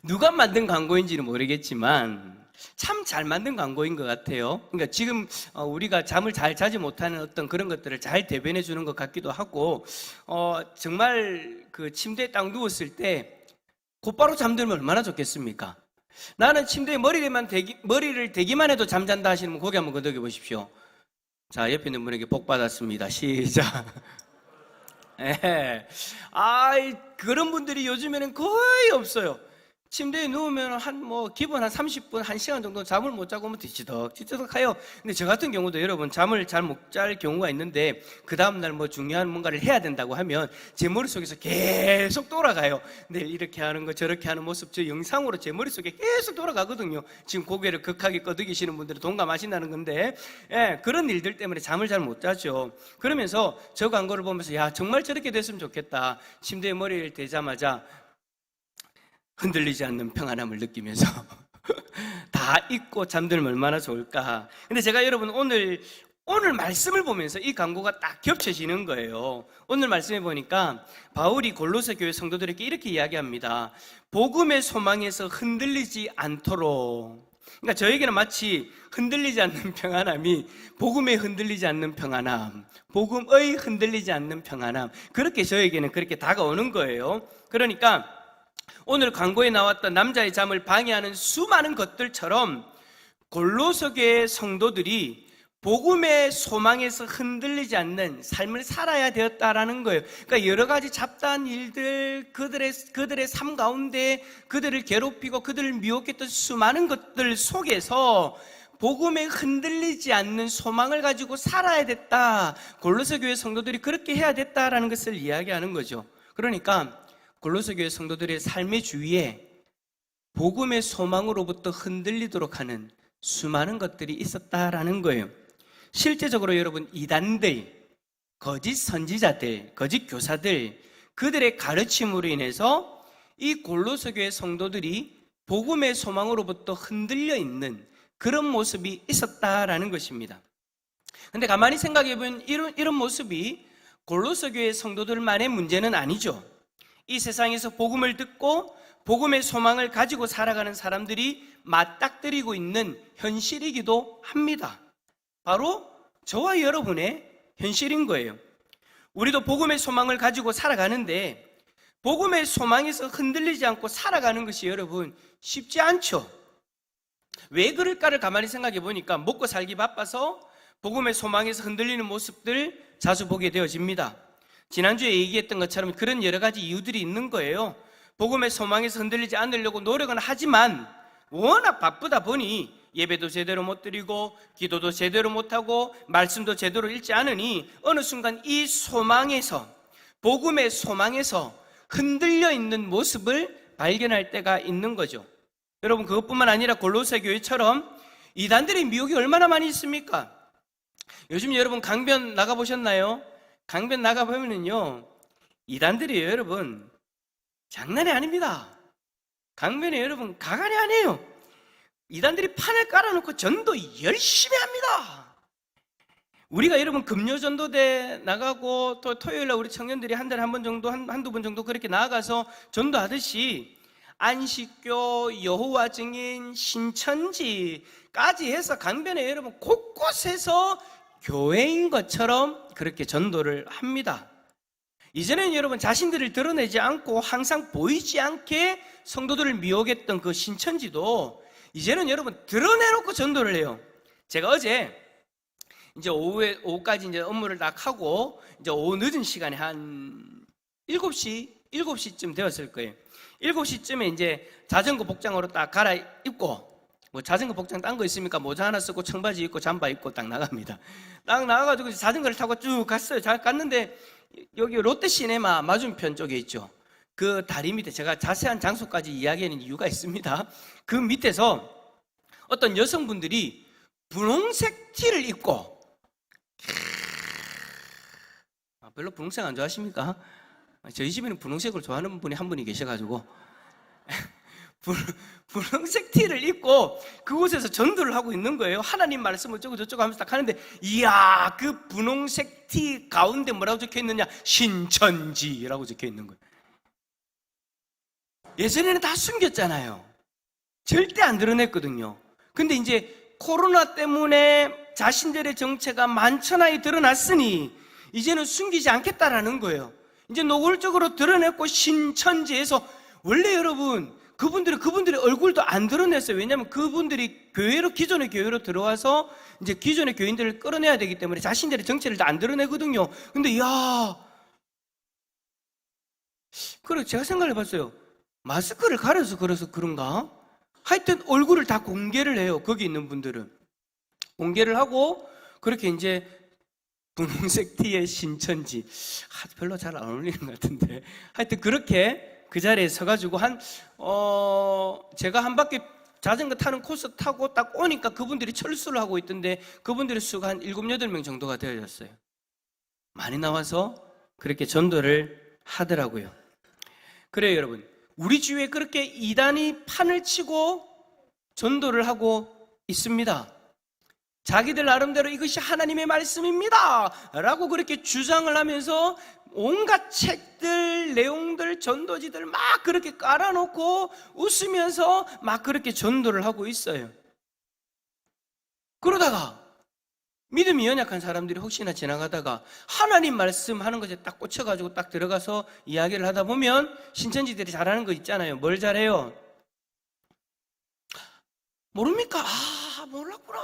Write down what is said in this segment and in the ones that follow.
누가 만든 광고인지는 모르겠지만 참 잘 만든 광고인 것 같아요. 그러니까 지금 우리가 잠을 잘 자지 못하는 어떤 그런 것들을 잘 대변해 주는 것 같기도 하고, 정말 그 침대에 딱 누웠을 때 곧바로 잠들면 얼마나 좋겠습니까? 나는 침대에 머리를 대기만 해도 잠잔다 하시는 분 고개 한번 걷어겨 보십시오. 자, 옆에 있는 분에게 복 받았습니다. 시작. 예. 그런 분들이 요즘에는 거의 없어요. 침대에 누우면 기본 한 30분, 1시간 정도 잠을 못 자고 오면 뒤치덕 하요. 근데 저 같은 경우도 여러분 잠을 잘 못 잘 경우가 있는데 그 다음날 중요한 뭔가를 해야 된다고 하면 제 머릿속에서 계속 돌아가요. 내일 이렇게 하는 거 저렇게 하는 모습 저 영상으로 제 머릿속에 계속 돌아가거든요. 지금 고개를 극하게 끄덕이시는 분들은 동감하신다는 건데, 예, 그런 일들 때문에 잠을 잘 못 자죠. 그러면서 저 광고를 보면서 야, 정말 저렇게 됐으면 좋겠다. 침대에 머리를 대자마자 흔들리지 않는 평안함을 느끼면서 다 잊고 잠들면 얼마나 좋을까. 근데 제가 여러분 오늘 말씀을 보면서 이 광고가 딱 겹쳐지는 거예요. 오늘 말씀해 보니까 바울이 골로새 교회 성도들에게 이렇게 이야기합니다. 복음의 소망에서 흔들리지 않도록. 그러니까 저에게는 마치 흔들리지 않는 평안함이 복음에 흔들리지 않는 평안함, 복음의 흔들리지 않는 평안함, 그렇게 저에게는 그렇게 다가오는 거예요. 그러니까 오늘 광고에 나왔던 남자의 잠을 방해하는 수많은 것들처럼 골로새 교회 성도들이 복음의 소망에서 흔들리지 않는 삶을 살아야 되었다라는 거예요. 그러니까 여러 가지 잡다한 일들, 그들의 삶 가운데 그들을 괴롭히고 그들을 미혹했던 수많은 것들 속에서 복음에 흔들리지 않는 소망을 가지고 살아야 됐다. 골로새 교회 성도들이 그렇게 해야 됐다라는 것을 이야기하는 거죠. 그러니까 골로새 교회 성도들의 삶의 주위에 복음의 소망으로부터 흔들리도록 하는 수많은 것들이 있었다라는 거예요. 실제적으로 여러분, 이단들, 거짓 선지자들, 거짓 교사들, 그들의 가르침으로 인해서 이 골로새 교회 성도들이 복음의 소망으로부터 흔들려 있는 그런 모습이 있었다라는 것입니다. 근데 가만히 생각해 보면 이런 모습이 골로새 교회 성도들만의 문제는 아니죠. 이 세상에서 복음을 듣고 복음의 소망을 가지고 살아가는 사람들이 맞닥뜨리고 있는 현실이기도 합니다. 바로 저와 여러분의 현실인 거예요. 우리도 복음의 소망을 가지고 살아가는데 복음의 소망에서 흔들리지 않고 살아가는 것이 여러분 쉽지 않죠. 왜 그럴까를 가만히 생각해 보니까 먹고 살기 바빠서 복음의 소망에서 흔들리는 모습들 자주 보게 되어집니다. 지난주에 얘기했던 것처럼 그런 여러 가지 이유들이 있는 거예요. 복음의 소망에서 흔들리지 않으려고 노력은 하지만 워낙 바쁘다 보니 예배도 제대로 못 드리고 기도도 제대로 못하고 말씀도 제대로 읽지 않으니 어느 순간 이 소망에서, 복음의 소망에서 흔들려 있는 모습을 발견할 때가 있는 거죠. 여러분, 그것뿐만 아니라 골로새 교회처럼 이단들의 미혹이 얼마나 많이 있습니까? 요즘 여러분 강변 나가보셨나요? 강변 나가보면요, 이단들이에요, 여러분. 장난이 아닙니다. 강변에 여러분 가관이 아니에요. 이단들이 판을 깔아놓고 전도 열심히 합니다. 우리가 여러분 금요전도대 나가고 또 토요일날 우리 청년들이 한 달에 한 번 정도, 한두 번 정도 그렇게 나아가서 전도하듯이 안식교, 여호와 증인, 신천지까지 해서 강변에 여러분 곳곳에서 교회인 것처럼 그렇게 전도를 합니다. 이전에는 여러분 자신들을 드러내지 않고 항상 보이지 않게 성도들을 미혹했던 그 신천지도 이제는 여러분 드러내놓고 전도를 해요. 제가 어제 이제 오후까지 이제 업무를 딱 하고 이제 오후 늦은 시간에 한 7시쯤 되었을 거예요. 7시쯤에 이제 자전거 복장으로 딱 갈아입고, 뭐 자전거 복장 딴 거 있습니까? 모자 하나 쓰고 청바지 입고 잠바 입고 딱 나갑니다. 딱 나가가지고 자전거를 타고 쭉 갔어요. 잘 갔는데 여기 롯데시네마 맞은편 쪽에 있죠. 그 다리 밑에, 제가 자세한 장소까지 이야기하는 이유가 있습니다. 그 밑에서 어떤 여성분들이 분홍색 티를 입고, 별로 분홍색 안 좋아하십니까? 저희 집에는 분홍색을 좋아하는 분이 한 분이 계셔가지고 분홍색 티를 입고 그곳에서 전도를 하고 있는 거예요. 하나님 말씀 어쩌고 저쩌고 하면서 딱 하는데, 이야, 그 분홍색 티 가운데 뭐라고 적혀 있느냐? 신천지라고 적혀 있는 거예요. 예전에는 다 숨겼잖아요. 절대 안 드러냈거든요. 근데 이제 코로나 때문에 자신들의 정체가 만천하에 드러났으니 이제는 숨기지 않겠다라는 거예요. 이제 노골적으로 드러냈고 신천지에서 원래 여러분 그분들의 얼굴도 안 드러냈어요. 왜냐하면 그분들이 기존의 교회로 들어와서 이제 기존의 교인들을 끌어내야 되기 때문에 자신들의 정체를 다 안 드러내거든요. 근데 그래 제가 생각을 해봤어요. 마스크를 가려서 그런가? 하여튼 얼굴을 다 공개를 해요. 거기 있는 분들은 공개를 하고 그렇게 이제 분홍색 티에 신천지 별로 잘 안 어울리는 것 같은데 하여튼 그렇게 그 자리에 서가지고 제가 한 바퀴 자전거 타는 코스 타고 딱 오니까 그분들이 철수를 하고 있던데 그분들의 수가 한 7, 8명 정도가 되어졌어요. 많이 나와서 그렇게 전도를 하더라고요. 그래요 여러분, 우리 주위에 그렇게 이단이 판을 치고 전도를 하고 있습니다. 자기들 나름대로 이것이 하나님의 말씀입니다 라고 그렇게 주장을 하면서 온갖 책들, 내용들, 전도지들 막 그렇게 깔아놓고 웃으면서 막 그렇게 전도를 하고 있어요. 그러다가 믿음이 연약한 사람들이 혹시나 지나가다가 하나님 말씀하는 것에 딱 꽂혀가지고 딱 들어가서 이야기를 하다 보면 신천지들이 잘하는 거 있잖아요. 뭘 잘해요? 모릅니까? 몰랐구나.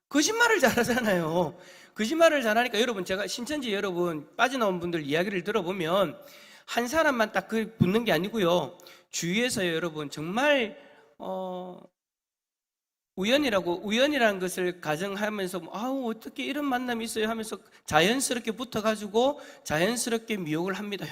거짓말을 잘하잖아요. 거짓말을 잘하니까 여러분, 제가 신천지 여러분 빠져나온 분들 이야기를 들어보면 한 사람만 딱 붙는 게 아니고요. 주위에서 여러분 정말 우연이라는 것을 가정하면서 어떻게 이런 만남이 있어요 하면서 자연스럽게 붙어가지고 자연스럽게 미혹을 합니다.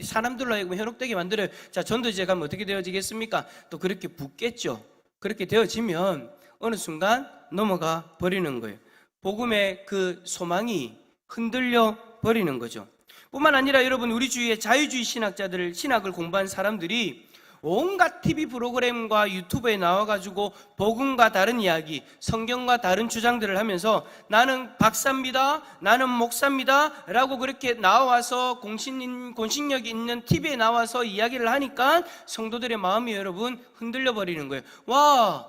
사람들로 하여금 현혹되게 만들어요. 자, 전도지에 가면 어떻게 되어지겠습니까? 또 그렇게 붙겠죠. 그렇게 되어지면 어느 순간 넘어가 버리는 거예요. 복음의 그 소망이 흔들려 버리는 거죠. 뿐만 아니라 여러분, 우리 주위에 자유주의 신학을 공부한 사람들이 온갖 TV 프로그램과 유튜브에 나와가지고 복음과 다른 이야기, 성경과 다른 주장들을 하면서 나는 박사입니다, 나는 목사입니다 라고 그렇게 나와서 공신력이 있는 TV에 나와서 이야기를 하니까 성도들의 마음이 여러분 흔들려 버리는 거예요. 와,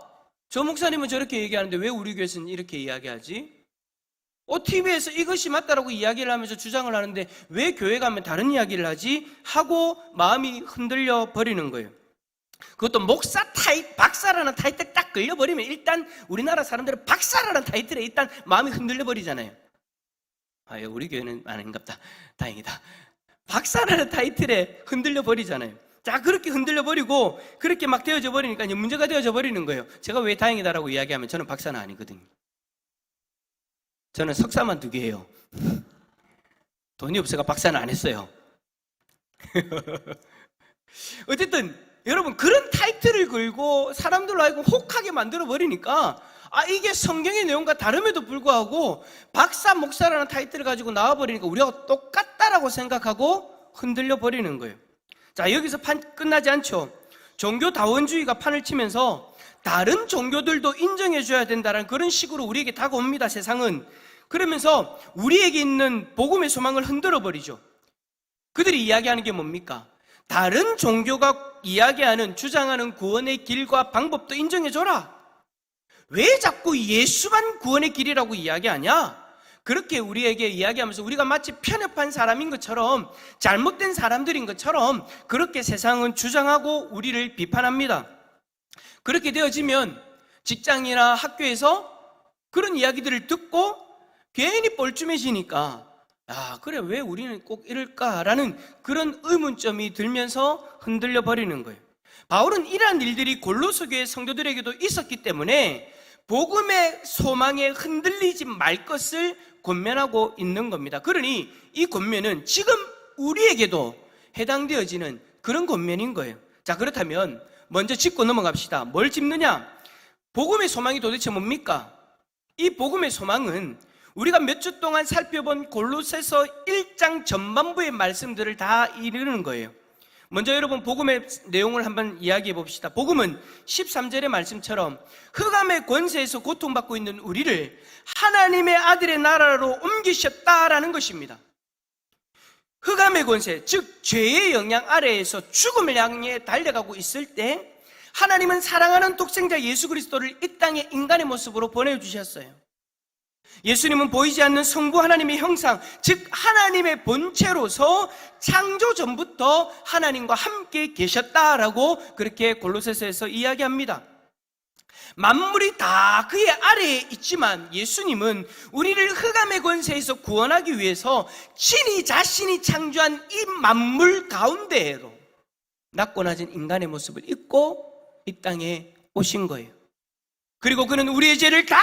저 목사님은 저렇게 얘기하는데 왜 우리 교회에서는 이렇게 이야기하지? TV에서 이것이 맞다라고 이야기를 하면서 주장을 하는데 왜 교회 가면 다른 이야기를 하지? 하고 마음이 흔들려 버리는 거예요. 그것도 박사라는 타이틀 딱 걸려버리면 일단 우리나라 사람들은 박사라는 타이틀에 일단 마음이 흔들려 버리잖아요. 우리 교회는 아닌갑다. 다행이다. 박사라는 타이틀에 흔들려 버리잖아요. 자, 그렇게 흔들려 버리고 그렇게 막 되어져 버리니까 이제 문제가 되어져 버리는 거예요. 제가 왜 다행이다라고 이야기하면 저는 박사는 아니거든요. 저는 석사만 2개예요. 돈이 없어가 박사는 안 했어요. 어쨌든 여러분, 그런 타이틀을 걸고 사람들로 하여금 혹하게 만들어 버리니까 이게 성경의 내용과 다름에도 불구하고 박사, 목사라는 타이틀을 가지고 나와 버리니까 우리가 똑같다라고 생각하고 흔들려 버리는 거예요. 자, 여기서 끝나지 않죠. 종교다원주의가 판을 치면서 다른 종교들도 인정해 줘야 된다는 그런 식으로 우리에게 다가옵니다, 세상은. 그러면서 우리에게 있는 복음의 소망을 흔들어 버리죠. 그들이 이야기하는 게 뭡니까? 다른 종교가 이야기하는, 주장하는 구원의 길과 방법도 인정해 줘라. 왜 자꾸 예수만 구원의 길이라고 이야기하냐? 그렇게 우리에게 이야기하면서 우리가 마치 편협한 사람인 것처럼, 잘못된 사람들인 것처럼 그렇게 세상은 주장하고 우리를 비판합니다. 그렇게 되어지면 직장이나 학교에서 그런 이야기들을 듣고 괜히 뻘쭘해지니까 그래, 왜 우리는 꼭 이럴까라는 그런 의문점이 들면서 흔들려 버리는 거예요. 바울은 이러한 일들이 골로새 교회 성도들에게도 있었기 때문에 복음의 소망에 흔들리지 말 것을 권면하고 있는 겁니다. 그러니 이 권면은 지금 우리에게도 해당되어지는 그런 권면인 거예요. 자, 그렇다면 먼저 짚고 넘어갑시다. 뭘 짚느냐? 복음의 소망이 도대체 뭡니까? 이 복음의 소망은 우리가 몇 주 동안 살펴본 골로새서 1장 전반부의 말씀들을 다 이루는 거예요. 먼저 여러분, 복음의 내용을 한번 이야기해 봅시다. 복음은 13절의 말씀처럼 흑암의 권세에서 고통받고 있는 우리를 하나님의 아들의 나라로 옮기셨다라는 것입니다. 흑암의 권세, 즉 죄의 영향 아래에서 죽음을 향해 달려가고 있을 때 하나님은 사랑하는 독생자 예수 그리스도를 이 땅에 인간의 모습으로 보내주셨어요. 예수님은 보이지 않는 성부 하나님의 형상, 즉 하나님의 본체로서 창조 전부터 하나님과 함께 계셨다라고 그렇게 골로새서에서 이야기합니다. 만물이 다 그의 아래에 있지만 예수님은 우리를 흑암의 권세에서 구원하기 위해서 친히 자신이 창조한 이 만물 가운데에도 낮고 낮은 인간의 모습을 입고 이 땅에 오신 거예요. 그리고 그는 우리의 죄를 다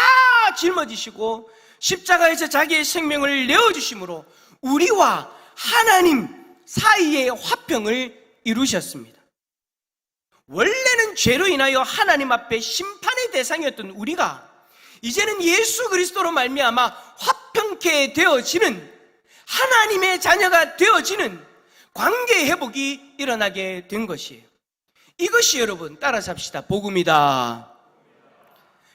짊어지시고 십자가에서 자기의 생명을 내어주심으로 우리와 하나님 사이의 화평을 이루셨습니다. 원래는 죄로 인하여 하나님 앞에 심판의 대상이었던 우리가 이제는 예수 그리스도로 말미암아 화평케 되어지는, 하나님의 자녀가 되어지는 관계 회복이 일어나게 된 것이에요. 이것이 여러분 따라서 합시다. 복음이다.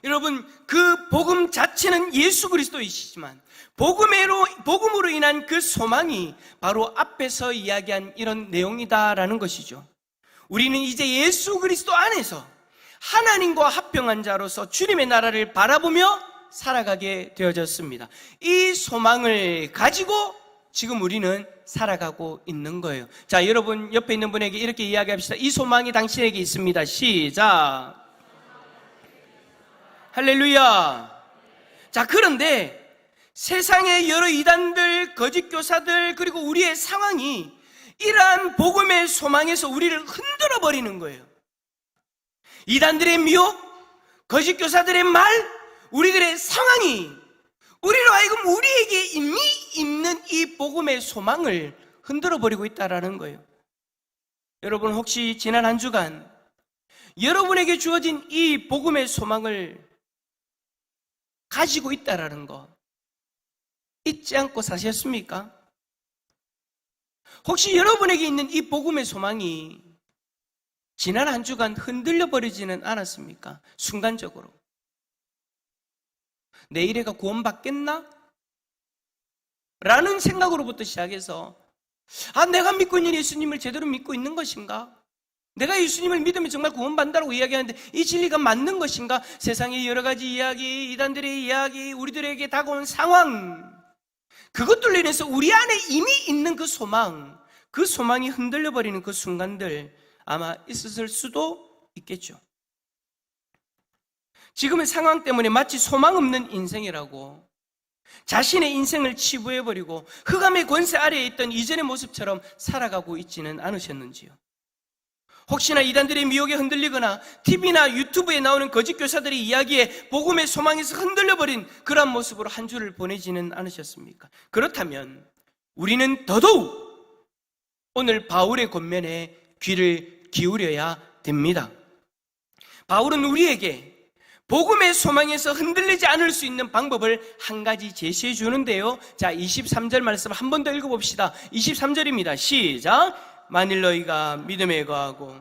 여러분, 그 복음 자체는 예수 그리스도이시지만 복음으로 인한 그 소망이 바로 앞에서 이야기한 이런 내용이다라는 것이죠. 우리는 이제 예수 그리스도 안에서 하나님과 합평한 자로서 주님의 나라를 바라보며 살아가게 되어졌습니다. 이 소망을 가지고 지금 우리는 살아가고 있는 거예요. 자, 여러분 옆에 있는 분에게 이렇게 이야기합시다. 이 소망이 당신에게 있습니다. 시작. 할렐루야. 자, 그런데 세상의 여러 이단들, 거짓 교사들, 그리고 우리의 상황이 이러한 복음의 소망에서 우리를 흔들어 버리는 거예요. 이단들의 미혹, 거짓 교사들의 말, 우리들의 상황이 우리로 하여금 우리에게 이미 있는 이 복음의 소망을 흔들어 버리고 있다라는 거예요. 여러분, 혹시 지난 한 주간 여러분에게 주어진 이 복음의 소망을 가지고 있다라는 거 잊지 않고 사셨습니까? 혹시 여러분에게 있는 이 복음의 소망이 지난 한 주간 흔들려 버리지는 않았습니까? 순간적으로. 내일애가 구원받겠나? 라는 생각으로부터 시작해서 내가 믿고 있는 예수님을 제대로 믿고 있는 것인가? 내가 예수님을 믿으면 정말 구원받는다고 이야기하는데 이 진리가 맞는 것인가? 세상의 여러 가지 이야기, 이단들의 이야기, 우리들에게 다가온 상황, 그것들로 인해서 우리 안에 이미 있는 그 소망이 흔들려 버리는 그 순간들 아마 있었을 수도 있겠죠. 지금의 상황 때문에 마치 소망 없는 인생이라고 자신의 인생을 치부해버리고 흑암의 권세 아래에 있던 이전의 모습처럼 살아가고 있지는 않으셨는지요? 혹시나 이단들의 미혹에 흔들리거나 TV나 유튜브에 나오는 거짓 교사들의 이야기에 복음의 소망에서 흔들려버린 그런 모습으로 한 주를 보내지는 않으셨습니까? 그렇다면 우리는 더더욱 오늘 바울의 권면에 귀를 기울여야 됩니다. 바울은 우리에게 복음의 소망에서 흔들리지 않을 수 있는 방법을 한 가지 제시해 주는데요. 자, 23절 말씀 한 번 더 읽어봅시다. 23절입니다. 시작. 만일 너희가 믿음에 거하고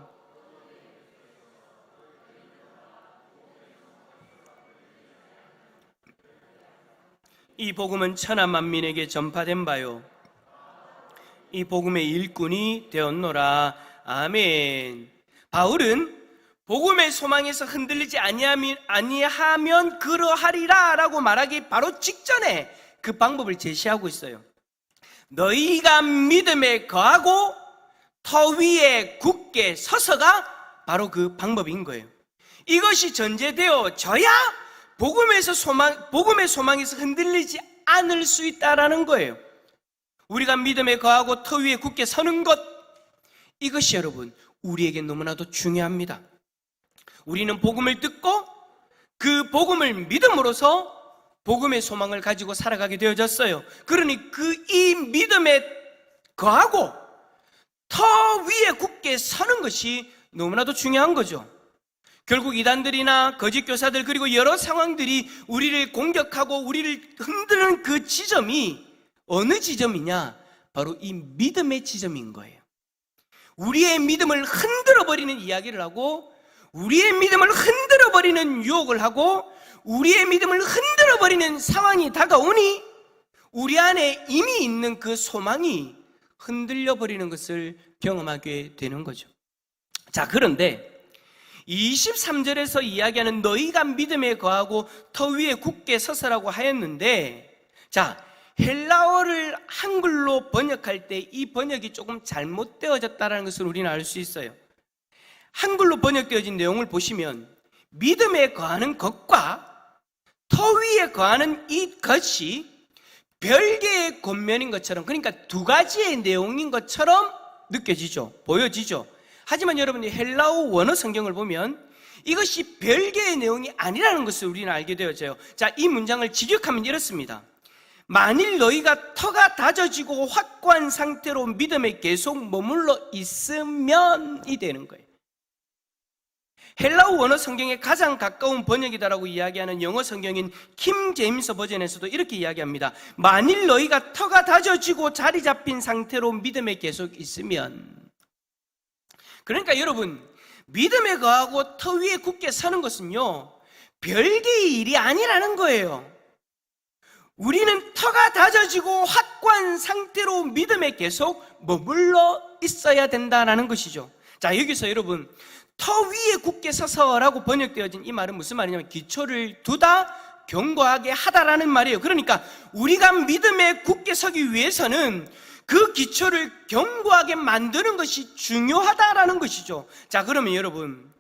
이 복음은 천하 만민에게 전파된 바요 이 복음의 일꾼이 되었노라. 아멘. 바울은 복음의 소망에서 흔들리지 아니하면 그러하리라 라고 말하기 바로 직전에 그 방법을 제시하고 있어요. 너희가 믿음에 거하고 터 위에 굳게 서서가 바로 그 방법인 거예요. 이것이 전제되어져야 복음의 소망에서 흔들리지 않을 수 있다라는 거예요. 우리가 믿음에 거하고 터 위에 굳게 서는 것, 이것이 여러분 우리에게 너무나도 중요합니다. 우리는 복음을 듣고 그 복음을 믿음으로써 복음의 소망을 가지고 살아가게 되어졌어요. 그러니 이 믿음에 거하고 터 위에 굳게 서는 것이 너무나도 중요한 거죠. 결국 이단들이나 거짓 교사들 그리고 여러 상황들이 우리를 공격하고 우리를 흔드는 그 지점이 어느 지점이냐? 바로 이 믿음의 지점인 거예요. 우리의 믿음을 흔들어버리는 이야기를 하고 우리의 믿음을 흔들어버리는 유혹을 하고 우리의 믿음을 흔들어버리는 상황이 다가오니 우리 안에 이미 있는 그 소망이 흔들려 버리는 것을 경험하게 되는 거죠. 자, 그런데 23절에서 이야기하는 너희가 믿음에 거하고 터 위에 굳게 서서라고 하였는데, 자, 헬라어를 한글로 번역할 때 이 번역이 조금 잘못되어졌다는 것을 우리는 알 수 있어요. 한글로 번역되어진 내용을 보시면 믿음에 거하는 것과 터 위에 거하는 이 것이 별개의 권면인 것처럼, 그러니까 두 가지의 내용인 것처럼 느껴지죠. 보여지죠. 하지만 여러분이 헬라어 원어 성경을 보면 이것이 별개의 내용이 아니라는 것을 우리는 알게 되어져요. 자, 이 문장을 직역하면 이렇습니다. 만일 너희가 터가 다져지고 확고한 상태로 믿음에 계속 머물러 있으면이 되는 거예요. 헬라어 원어 성경에 가장 가까운 번역이다라고 이야기하는 영어 성경인 킴 제임스 버전에서도 이렇게 이야기합니다. 만일 너희가 터가 다져지고 자리 잡힌 상태로 믿음에 계속 있으면. 그러니까 여러분, 믿음에 거하고 터 위에 굳게 서는 것은요, 별개의 일이 아니라는 거예요. 우리는 터가 다져지고 확고한 상태로 믿음에 계속 머물러 있어야 된다는 것이죠. 자, 여기서 여러분, 터 위에 굳게 서서라고 번역되어진 이 말은 무슨 말이냐면 기초를 두다, 견고하게 하다라는 말이에요. 그러니까 우리가 믿음에 굳게 서기 위해서는 그 기초를 견고하게 만드는 것이 중요하다라는 것이죠. 자, 그러면 여러분,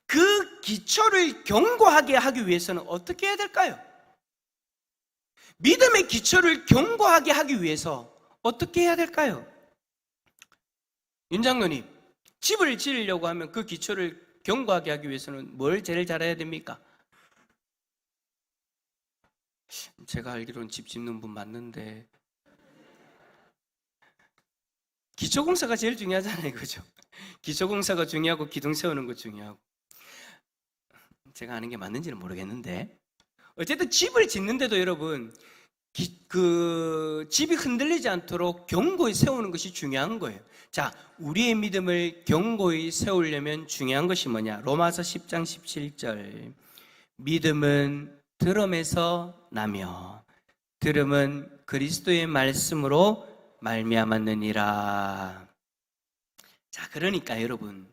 그 기초를 견고하게 하기 위해서는 어떻게 해야 될까요? 믿음의 기초를 견고하게 하기 위해서 어떻게 해야 될까요? 윤 장로님, 집을 지으려고 하면 그 기초를 견고하게 하기 위해서는 뭘 제일 잘해야 됩니까? 제가 알기로는 집 짓는 분 맞는데 기초공사가 제일 중요하잖아요, 그죠? 기초공사가 중요하고 기둥 세우는 거 중요하고. 제가 아는 게 맞는지는 모르겠는데 어쨌든 집을 짓는데도 여러분, 그 집이 흔들리지 않도록 견고히 세우는 것이 중요한 거예요. 자, 우리의 믿음을 견고히 세우려면 중요한 것이 뭐냐? 로마서 10장 17절. 믿음은 들음에서 나며 들음은 그리스도의 말씀으로 말미암았느니라. 자, 그러니까 여러분,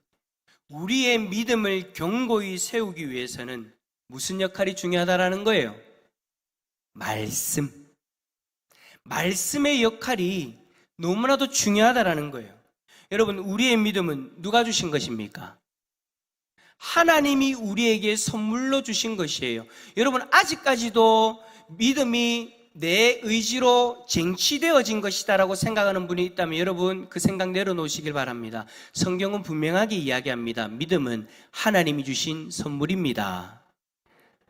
우리의 믿음을 견고히 세우기 위해서는 무슨 역할이 중요하다라는 거예요? 말씀의 역할이 너무나도 중요하다라는 거예요. 여러분, 우리의 믿음은 누가 주신 것입니까? 하나님이 우리에게 선물로 주신 것이에요. 여러분, 아직까지도 믿음이 내 의지로 쟁취되어진 것이다라고 생각하는 분이 있다면 여러분, 그 생각 내려놓으시길 바랍니다. 성경은 분명하게 이야기합니다. 믿음은 하나님이 주신 선물입니다.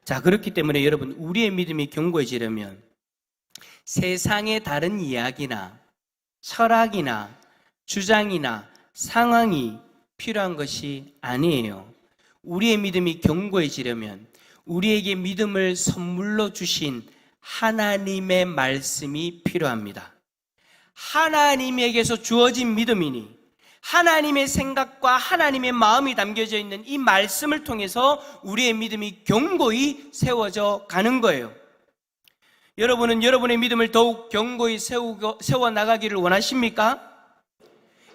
자, 그렇기 때문에 여러분, 우리의 믿음이 견고해지려면 세상의 다른 이야기나 철학이나 주장이나 상황이 필요한 것이 아니에요. 우리의 믿음이 견고해지려면 우리에게 믿음을 선물로 주신 하나님의 말씀이 필요합니다. 하나님에게서 주어진 믿음이니 하나님의 생각과 하나님의 마음이 담겨져 있는 이 말씀을 통해서 우리의 믿음이 견고히 세워져 가는 거예요. 여러분은 여러분의 믿음을 더욱 견고히 세워나가기를 원하십니까?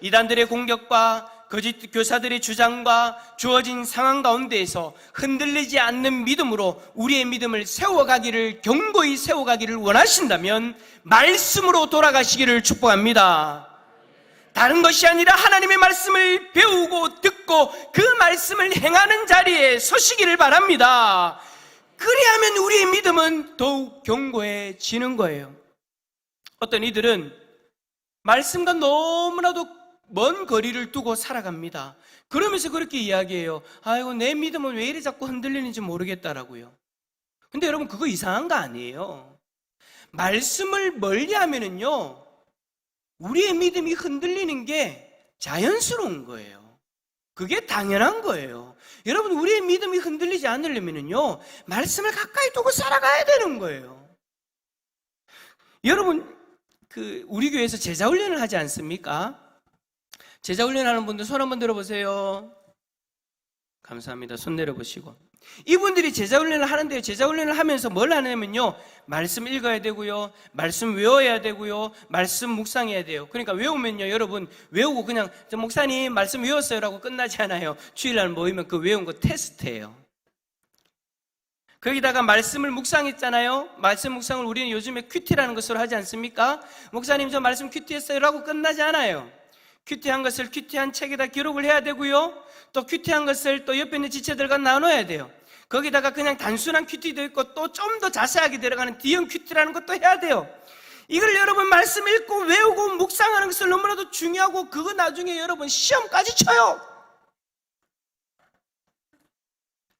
이단들의 공격과 거짓 교사들의 주장과 주어진 상황 가운데에서 흔들리지 않는 믿음으로 우리의 믿음을 세워가기를, 견고히 세워가기를 원하신다면 말씀으로 돌아가시기를 축복합니다. 다른 것이 아니라 하나님의 말씀을 배우고 듣고 그 말씀을 행하는 자리에 서시기를 바랍니다. 그리하면 우리의 믿음은 더욱 견고해지는 거예요. 어떤 이들은 말씀과 너무나도 먼 거리를 두고 살아갑니다. 그러면서 그렇게 이야기해요. 아이고, 내 믿음은 왜 이리 자꾸 흔들리는지 모르겠다라고요. 근데 여러분, 그거 이상한 거 아니에요. 말씀을 멀리 하면은요, 우리의 믿음이 흔들리는 게 자연스러운 거예요. 그게 당연한 거예요. 여러분, 우리의 믿음이 흔들리지 않으려면요, 말씀을 가까이 두고 살아가야 되는 거예요. 여러분, 우리 교회에서 제자훈련을 하지 않습니까? 제자훈련 하는 분들 손 한번 들어보세요. 감사합니다. 손 내려보시고. 이분들이 제자 훈련을 하는데요. 제자 훈련을 하면서 뭘 하냐면요. 말씀 읽어야 되고요. 말씀 외워야 되고요. 말씀 묵상해야 돼요. 그러니까 외우면요. 여러분 외우고 그냥 저 목사님 말씀 외웠어요라고 끝나지 않아요. 주일날 모이면 그 외운 거 테스트예요. 거기다가 말씀을 묵상했잖아요. 말씀 묵상을 우리는 요즘에 큐티라는 것으로 하지 않습니까? 목사님 저 말씀 큐티했어요 라고 끝나지 않아요. 큐티한 것을 큐티한 책에다 기록을 해야 되고요. 또 큐티한 것을 또 옆에 있는 지체들과 나눠야 돼요. 거기다가 그냥 단순한 큐티도 있고 또 좀 더 자세하게 들어가는 D형 큐티라는 것도 해야 돼요. 이걸 여러분 말씀 읽고 외우고 묵상하는 것을 너무나도 중요하고 그거 나중에 여러분 시험까지 쳐요.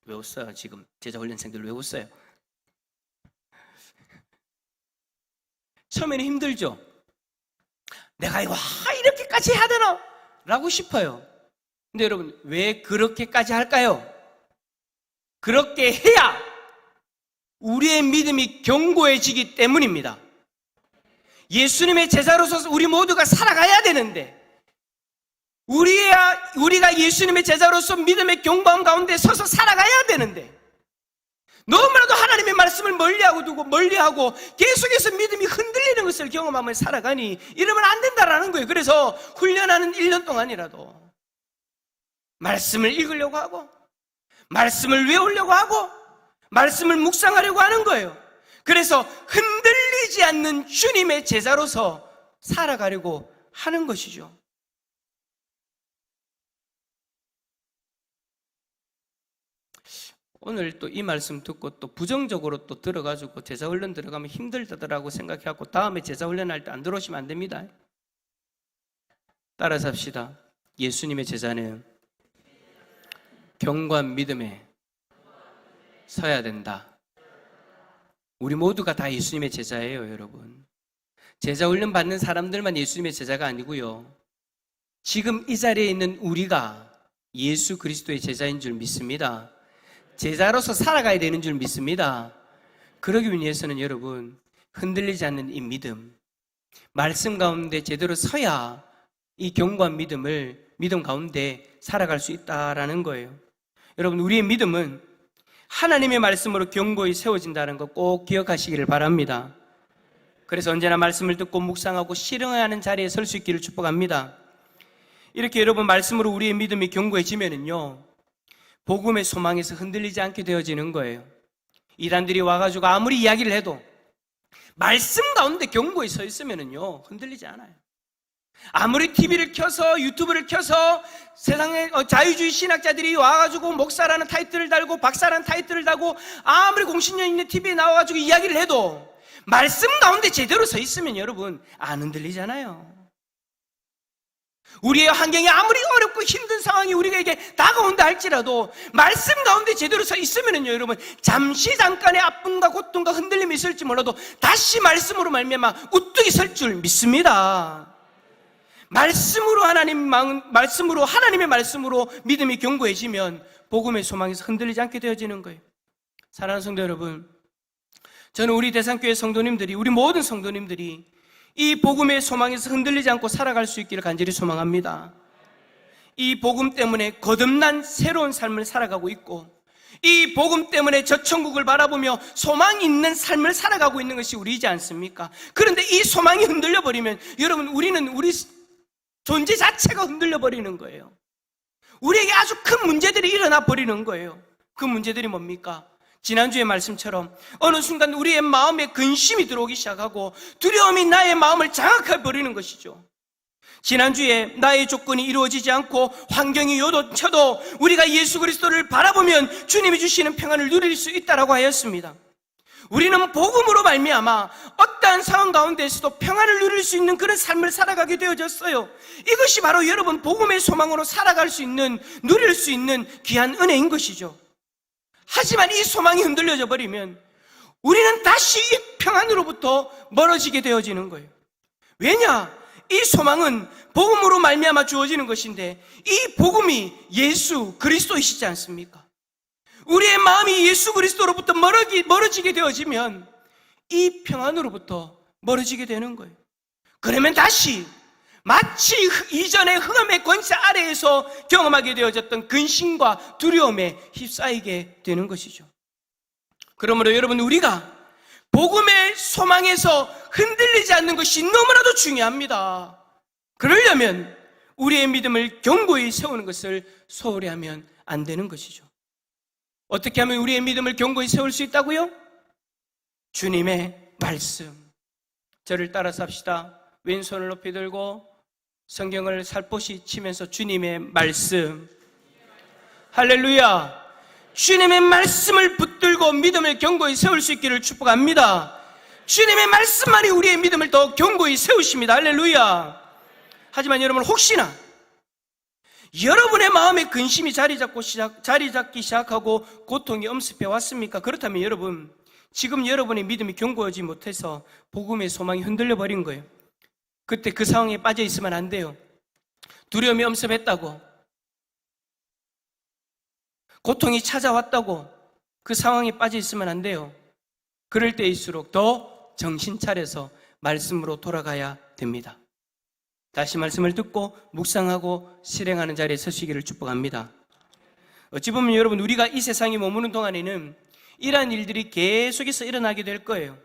외웠어요. 지금 제자훈련생들 외웠어요. 처음에는 힘들죠. 내가 이거 이렇게까지 해야 되나? 라고 싶어요. 근데 여러분 왜 그렇게까지 할까요? 그렇게 해야 우리의 믿음이 견고해지기 때문입니다. 예수님의 제자로서 우리 모두가 살아가야 되는데 우리가 예수님의 제자로서 믿음의 견고함 가운데 서서 살아가야 되는데 너무나도 하나님의 말씀을 멀리하고 계속해서 믿음이 흔들리는 것을 경험하며 살아가니 이러면 안 된다라는 거예요. 그래서 훈련하는 1년 동안이라도 말씀을 읽으려고 하고 말씀을 외우려고 하고 말씀을 묵상하려고 하는 거예요. 그래서 흔들리지 않는 주님의 제자로서 살아가려고 하는 것이죠. 오늘 또 이 말씀 듣고 또 부정적으로 또 들어가지고 제자훈련 들어가면 힘들다라고 생각해갖고 다음에 제자훈련 할 때 안 들어오시면 안 됩니다. 따라서 합시다. 예수님의 제자는 견고한 믿음에 서야 된다. 우리 모두가 다 예수님의 제자예요, 여러분. 제자훈련 받는 사람들만 예수님의 제자가 아니고요. 지금 이 자리에 있는 우리가 예수 그리스도의 제자인 줄 믿습니다. 제자로서 살아가야 되는 줄 믿습니다. 그러기 위해서는 여러분 흔들리지 않는 이 믿음, 말씀 가운데 제대로 서야 이 견고한 믿음 가운데 살아갈 수 있다라는 거예요. 여러분 우리의 믿음은 하나님의 말씀으로 견고히 세워진다는 거 꼭 기억하시기를 바랍니다. 그래서 언제나 말씀을 듣고 묵상하고 실행하는 자리에 설 수 있기를 축복합니다. 이렇게 여러분 말씀으로 우리의 믿음이 견고해지면은요 복음의 소망에서 흔들리지 않게 되어지는 거예요. 이단들이 와가지고 아무리 이야기를 해도 말씀 가운데 견고히 서 있으면은요 흔들리지 않아요. 아무리 TV를 켜서 유튜브를 켜서 세상에 자유주의 신학자들이 와가지고 목사라는 타이틀을 달고 박사라는 타이틀을 달고 아무리 공신력 있는 TV에 나와가지고 이야기를 해도 말씀 가운데 제대로 서 있으면 여러분 안 흔들리잖아요. 우리의 환경이 아무리 어렵고 힘든 상황이 우리에게 다가온다 할지라도 말씀 가운데 제대로 서 있으면요 여러분 잠깐의 아픔과 고통과 흔들림이 있을지 몰라도 다시 말씀으로 말미암아 우뚝이 설 줄 믿습니다. 말씀으로 하나님의 말씀으로 믿음이 견고해지면 복음의 소망에서 흔들리지 않게 되어지는 거예요. 사랑하는 성도 여러분, 저는 우리 대상교회 성도님들이, 우리 모든 성도님들이 이 복음의 소망에서 흔들리지 않고 살아갈 수 있기를 간절히 소망합니다. 이 복음 때문에 거듭난 새로운 삶을 살아가고 있고 이 복음 때문에 저 천국을 바라보며 소망이 있는 삶을 살아가고 있는 것이 우리이지 않습니까? 그런데 이 소망이 흔들려버리면 여러분 우리 존재 자체가 흔들려버리는 거예요. 우리에게 아주 큰 문제들이 일어나 버리는 거예요. 그 문제들이 뭡니까? 지난주의 말씀처럼 어느 순간 우리의 마음에 근심이 들어오기 시작하고 두려움이 나의 마음을 장악해버리는 것이죠. 지난주에 나의 조건이 이루어지지 않고 환경이 요동쳐도 우리가 예수 그리스도를 바라보면 주님이 주시는 평안을 누릴 수 있다라고 하였습니다. 우리는 복음으로 말미암아 어떠한 상황 가운데에서도 평안을 누릴 수 있는 그런 삶을 살아가게 되어졌어요. 이것이 바로 여러분 복음의 소망으로 살아갈 수 있는, 누릴 수 있는 귀한 은혜인 것이죠. 하지만 이 소망이 흔들려져 버리면 우리는 다시 이 평안으로부터 멀어지게 되어지는 거예요. 왜냐? 이 소망은 복음으로 말미암아 주어지는 것인데 이 복음이 예수 그리스도이시지 않습니까? 우리의 마음이 예수 그리스도로부터 멀어지게 되어지면 이 평안으로부터 멀어지게 되는 거예요. 그러면 다시 마치 이전의 흑암의 권세 아래에서 경험하게 되어졌던 근심과 두려움에 휩싸이게 되는 것이죠. 그러므로 여러분, 우리가 복음의 소망에서 흔들리지 않는 것이 너무나도 중요합니다. 그러려면 우리의 믿음을 견고히 세우는 것을 소홀히 하면 안 되는 것이죠. 어떻게 하면 우리의 믿음을 견고히 세울 수 있다고요? 주님의 말씀. 저를 따라서 합시다. 왼손을 높이 들고 성경을 살포시 치면서 주님의 말씀. 할렐루야. 주님의 말씀을 붙들고 믿음을 견고히 세울 수 있기를 축복합니다. 주님의 말씀만이 우리의 믿음을 더 견고히 세우십니다. 할렐루야. 하지만 여러분, 혹시나 여러분의 마음에 근심이 자리 잡기 시작하고 고통이 엄습해 왔습니까? 그렇다면 여러분, 지금 여러분의 믿음이 견고하지 못해서 복음의 소망이 흔들려 버린 거예요. 그때 그 상황에 빠져 있으면 안 돼요. 두려움이 엄습했다고, 고통이 찾아왔다고 그 상황에 빠져 있으면 안 돼요. 그럴 때일수록 더 정신 차려서 말씀으로 돌아가야 됩니다. 다시 말씀을 듣고 묵상하고 실행하는 자리에 서시기를 축복합니다. 어찌 보면 여러분, 우리가 이 세상에 머무는 동안에는 이러한 일들이 계속해서 일어나게 될 거예요.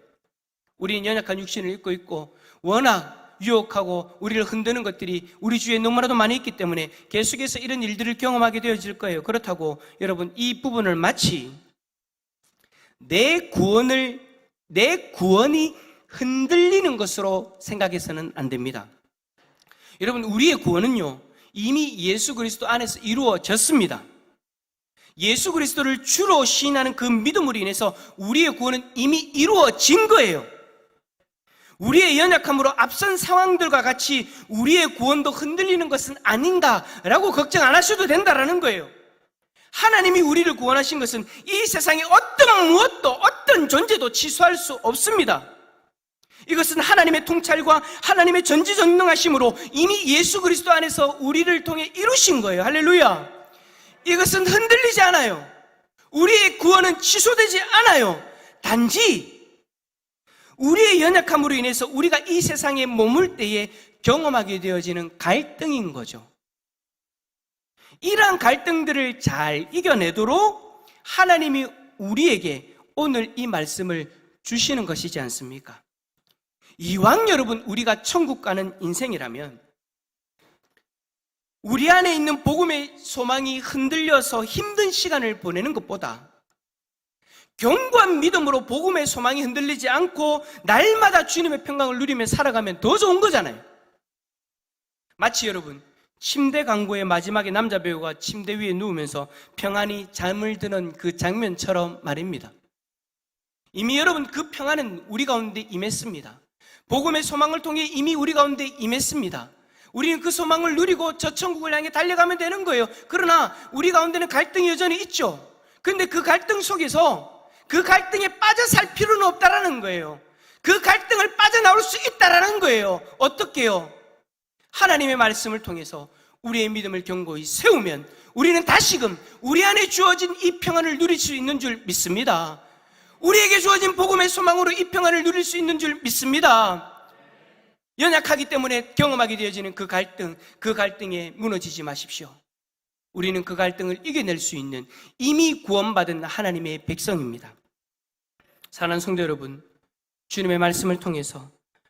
우리는 연약한 육신을 입고 있고 워낙 유혹하고 우리를 흔드는 것들이 우리 주위에 너무나도 많이 있기 때문에 계속해서 이런 일들을 경험하게 되어질 거예요. 그렇다고 여러분, 이 부분을 마치 내 구원이 흔들리는 것으로 생각해서는 안 됩니다. 여러분, 우리의 구원은요, 이미 예수 그리스도 안에서 이루어졌습니다. 예수 그리스도를 주로 시인하는 그 믿음으로 인해서 우리의 구원은 이미 이루어진 거예요. 우리의 연약함으로 앞선 상황들과 같이 우리의 구원도 흔들리는 것은 아닌가라고 걱정 안 하셔도 된다라는 거예요. 하나님이 우리를 구원하신 것은 이 세상에 어떤 무엇도, 어떤 존재도 취소할 수 없습니다. 이것은 하나님의 통찰과 하나님의 전지전능하심으로 이미 예수 그리스도 안에서 우리를 통해 이루신 거예요. 할렐루야. 이것은 흔들리지 않아요. 우리의 구원은 취소되지 않아요. 단지 우리의 연약함으로 인해서 우리가 이 세상에 머물 때에 경험하게 되어지는 갈등인 거죠. 이러한 갈등들을 잘 이겨내도록 하나님이 우리에게 오늘 이 말씀을 주시는 것이지 않습니까? 이왕 여러분, 우리가 천국 가는 인생이라면 우리 안에 있는 복음의 소망이 흔들려서 힘든 시간을 보내는 것보다 견고한 믿음으로 복음의 소망이 흔들리지 않고 날마다 주님의 평강을 누리며 살아가면 더 좋은 거잖아요. 마치 여러분, 침대 광고의 마지막에 남자 배우가 침대 위에 누우면서 평안히 잠을 드는 그 장면처럼 말입니다. 이미 여러분, 그 평안은 우리 가운데 임했습니다. 복음의 소망을 통해 이미 우리 가운데 임했습니다. 우리는 그 소망을 누리고 저 천국을 향해 달려가면 되는 거예요. 그러나 우리 가운데는 갈등이 여전히 있죠. 그런데 그 갈등 속에서 그 갈등에 빠져 살 필요는 없다라는 거예요. 그 갈등을 빠져나올 수 있다라는 거예요. 어떻게요? 하나님의 말씀을 통해서 우리의 믿음을 견고히 세우면 우리는 다시금 우리 안에 주어진 이 평안을 누릴 수 있는 줄 믿습니다. 우리에게 주어진 복음의 소망으로 이 평안을 누릴 수 있는 줄 믿습니다. 연약하기 때문에 경험하게 되어지는 그 갈등에 무너지지 마십시오. 우리는 그 갈등을 이겨낼 수 있는 이미 구원받은 하나님의 백성입니다. 사랑하는 성도 여러분, 주님의 말씀을 통해서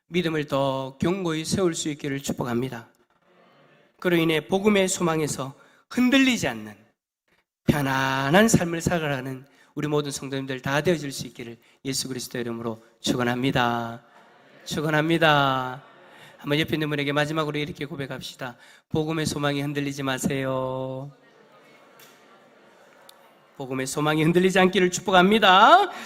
믿음을 더 견고히 세울 수 있기를 축복합니다. 그로 인해 복음의 소망에서 흔들리지 않는 편안한 삶을 살아가는 우리 모든 성도님들 다 되어질 수 있기를 예수 그리스도의 이름으로 축원합니다. 축원합니다. 한번 옆에 있는 분에게 마지막으로 이렇게 고백합시다. 복음의 소망이 흔들리지 마세요. 복음의 소망이 흔들리지 않기를 축복합니다.